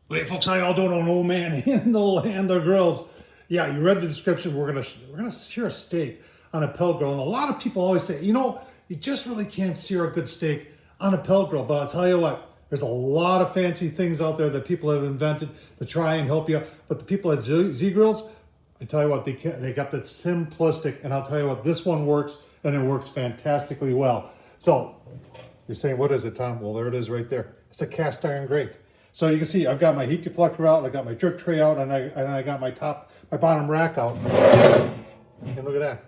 Hey folks, how y'all doing? An old man in the land of grills. Yeah, you read the description. We're gonna sear a steak on a pellet grill, and a lot of people always say, you just really can't sear a good steak on a pellet grill. But I'll tell you what, there's a lot of fancy things out there that people have invented to try and help you. But the people at Z Grills, I tell you what, they got that simplistic, and I'll tell you what, this one works, and it works fantastically well. So you're saying, what is it, Tom? Well, there it is right there. It's a cast iron grate. So you can see I've got my heat deflector out, I got my drip tray out, and I got my bottom rack out. And look at that.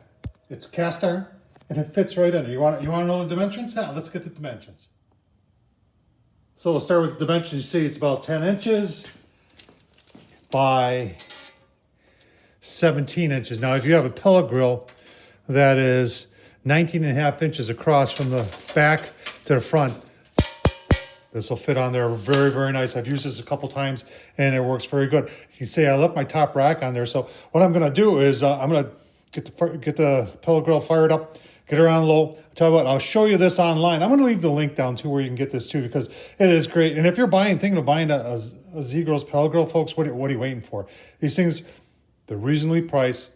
It's cast iron, and it fits right in. You want to know the dimensions? Yeah, let's get the dimensions. So we'll start with the dimensions. You see it's about 10 inches by 17 inches. Now, if you have a pellet grill that is 19 and a half inches across from the back to the front, this will fit on there very, very nice. I've used this a couple times and it works very good. You see, I left my top rack on there. So what I'm gonna do is I'm gonna get the pellet grill fired up, get her on low. I'll tell you what, I'll show you this online. I'm gonna leave the link down too where you can get this too, because it is great. And if you're thinking of buying a Z Grills pellet grill, folks, what are you waiting for? These things, they're reasonably priced.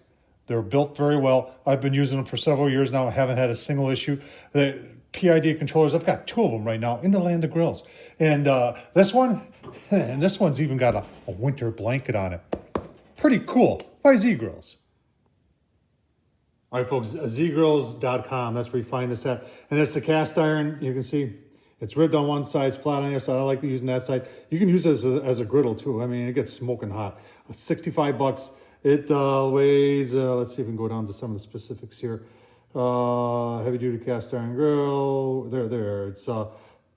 They're built very well. I've been using them for several years now. I haven't had a single issue. The PID controllers, I've got 2 of them right now in the land of grills. And this one's even got a winter blanket on it. Pretty cool. By Z Grills. All right, folks, zgrills.com. That's where you find this at. And it's a cast iron. You can see it's ribbed on one side, it's flat on the other side. I like using that side. You can use it as a griddle too. I mean, it gets smoking hot. $65. It weighs, let's see if we can go down to some of the specifics here. Heavy duty cast iron grill. There. It's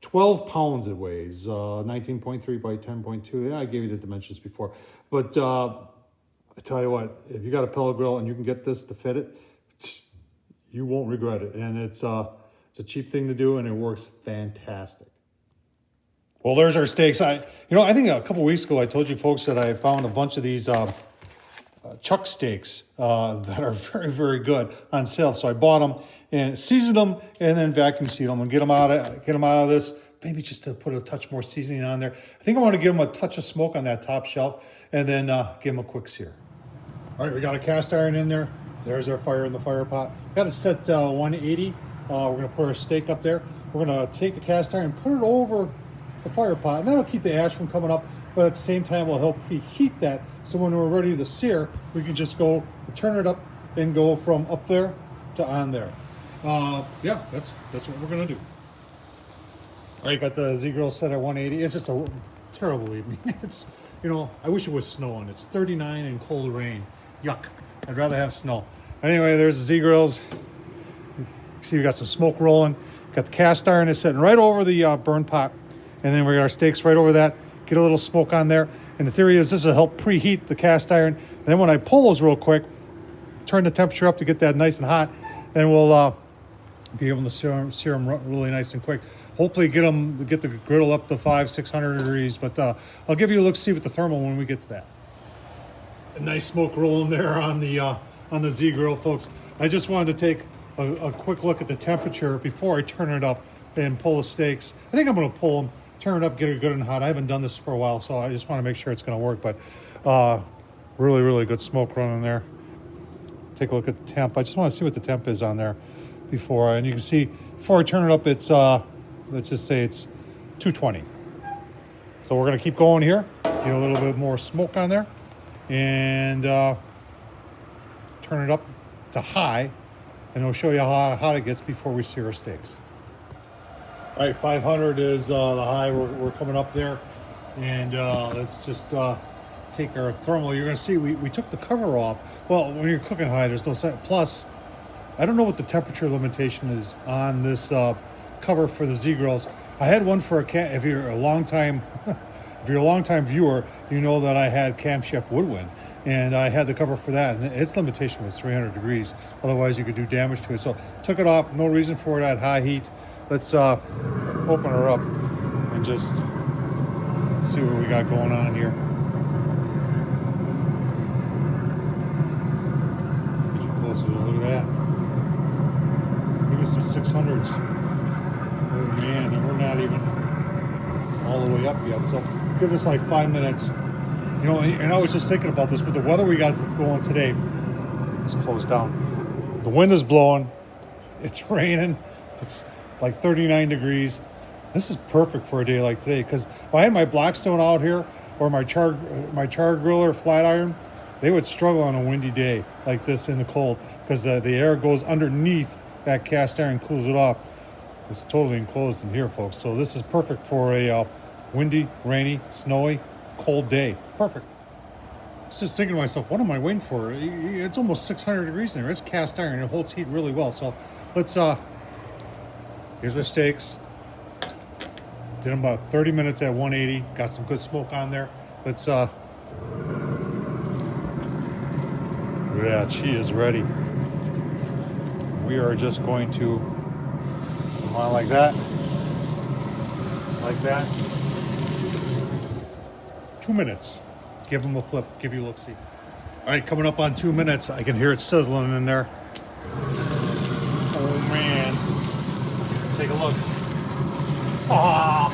12 pounds it weighs. 19.3 by 10.2. Yeah, I gave you the dimensions before. But I tell you what, if you got a pellet grill and you can get this to fit it, you won't regret it. And it's a cheap thing to do, and it works fantastic. Well, there's our steaks. I think a couple weeks ago I told you folks that I found a bunch of these chuck steaks that are very, very good on sale. So I bought them and seasoned them, and then vacuum sealed them and get them out of this. Maybe just to put a touch more seasoning on there. I think I want to give them a touch of smoke on that top shelf, and then give them a quick sear. All right, we got a cast iron in there. There's our fire in the fire pot. Got it set 180. We're gonna put our steak up there. We're gonna take the cast iron and put it over the fire pot, and that'll keep the ash from coming up, but at the same time will help preheat that, so when we're ready to sear, we can just go turn it up and go from up there to on there. Yeah, that's what we're gonna do. All right, got the Z Grill set at 180. It's just a terrible evening. It's, I wish it was snowing. It's 39 and cold rain. Yuck. I'd rather have snow. Anyway, there's the Z Grills. You see we got some smoke rolling. Got the cast iron is sitting right over the burn pot. And then we got our steaks right over that. Get a little smoke on there. And the theory is this will help preheat the cast iron. Then when I pull those real quick, turn the temperature up to get that nice and hot, then we'll be able to sear them really nice and quick. Hopefully get the griddle up to 500-600 degrees. But I'll give you a look, see with the thermal when we get to that. A nice smoke rolling there on the Z Grill, folks. I just wanted to take a quick look at the temperature before I turn it up and pull the steaks. I think I'm going to pull them, turn it up, get it good and hot. I haven't done this for a while, so I just want to make sure it's going to work. But really, really good smoke running there. Take a look at the temp. I just want to see what the temp is on there before. And you can see before I turn it up, it's let's just say it's 220. So we're going to keep going here. Get a little bit more smoke on there. And turn it up to high, and it'll show you how hot it gets before we sear our steaks. All right, 500 is the high. We're coming up there, and let's just take our thermal. You're going to see we took the cover off. Well, when you're cooking high, there's no sense. Plus, I don't know what the temperature limitation is on this cover for the Z Grills. I had one for if you're a long time viewer, you know that I had Camp Chef Woodwind, and I had the cover for that, and its limitation was 300 degrees. Otherwise, you could do damage to it. So took it off. No reason for it at high heat. Let's open her up and just see what we got going on here. Get you closer. Look at that. Give me some 600s. Oh man, and we're not even all the way up yet. So give this like 5 minutes. You know, and I was just thinking about this with the weather we got going today. Get this closed down. The wind is blowing. It's raining. It's like 39 degrees. This is perfect for a day like today, because if I had my Blackstone out here or my char griller flat iron, they would struggle on a windy day like this in the cold, because the air goes underneath that cast iron, cools it off. It's totally enclosed in here, folks. So this is perfect for a windy, rainy, snowy, cold day. Perfect. I was just thinking to myself, what am I waiting for? It's almost 600 degrees in there. It's cast iron. It holds heat really well. So let's, here's our steaks. Did them about 30 minutes at 180. Got some good smoke on there. Let's, yeah, she is ready. We are just going to come on like that. Like that. 2 minutes. Give them a flip. Give you a look-see. All right, coming up on 2 minutes. I can hear it sizzling in there. Oh, man. Take a look. Ah!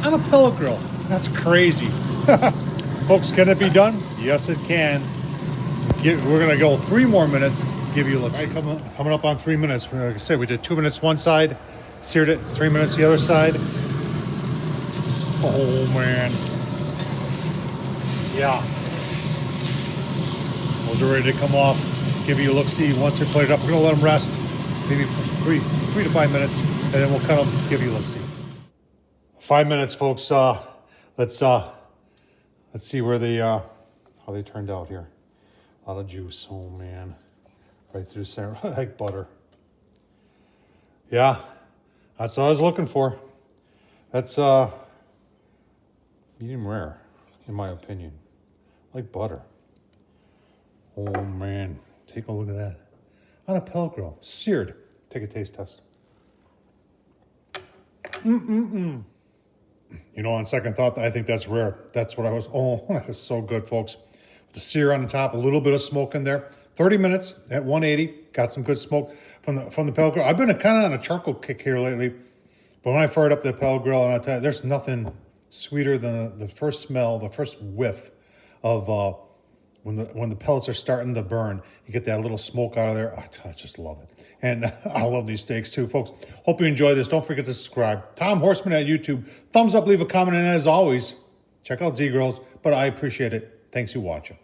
On a pellet grill. That's crazy. Folks, can it be done? Yes, it can. We're going to go 3 more minutes. Give you a look. All right, coming up on 3 minutes. Like I said, we did 2 minutes one side, seared it, 3 minutes the other side. Oh, man. Yeah. Those are ready to come off. Give you a look-see. Once they're plated up, we're going to let them rest. Maybe 3 to 5 minutes, and then we'll cut them, give you a look-see. 5 minutes, folks. Let's see where they how they turned out here. A lot of juice. Oh man, right through the center, like butter. Yeah, that's what I was looking for. That's medium rare, in my opinion, like butter. Oh man, take a look at that. On a pellet grill, seared. Take a taste test. You know, on second thought, I think that's rare. That's what I was, oh, that is so good, folks. With the sear on the top, a little bit of smoke in there. 30 minutes at 180. Got some good smoke from the pellet grill. I've been kind of on a charcoal kick here lately, but when I fired up the pellet grill, and I tell you, there's nothing sweeter than the first smell, the first whiff of when the pellets are starting to burn. You get that little smoke out of there. I just love it. And I love these steaks too, folks. Hope you enjoy this. Don't forget to subscribe. Tom Horseman at YouTube. Thumbs up, leave a comment, and as always, check out Z Grills. But I appreciate it. Thanks for watching.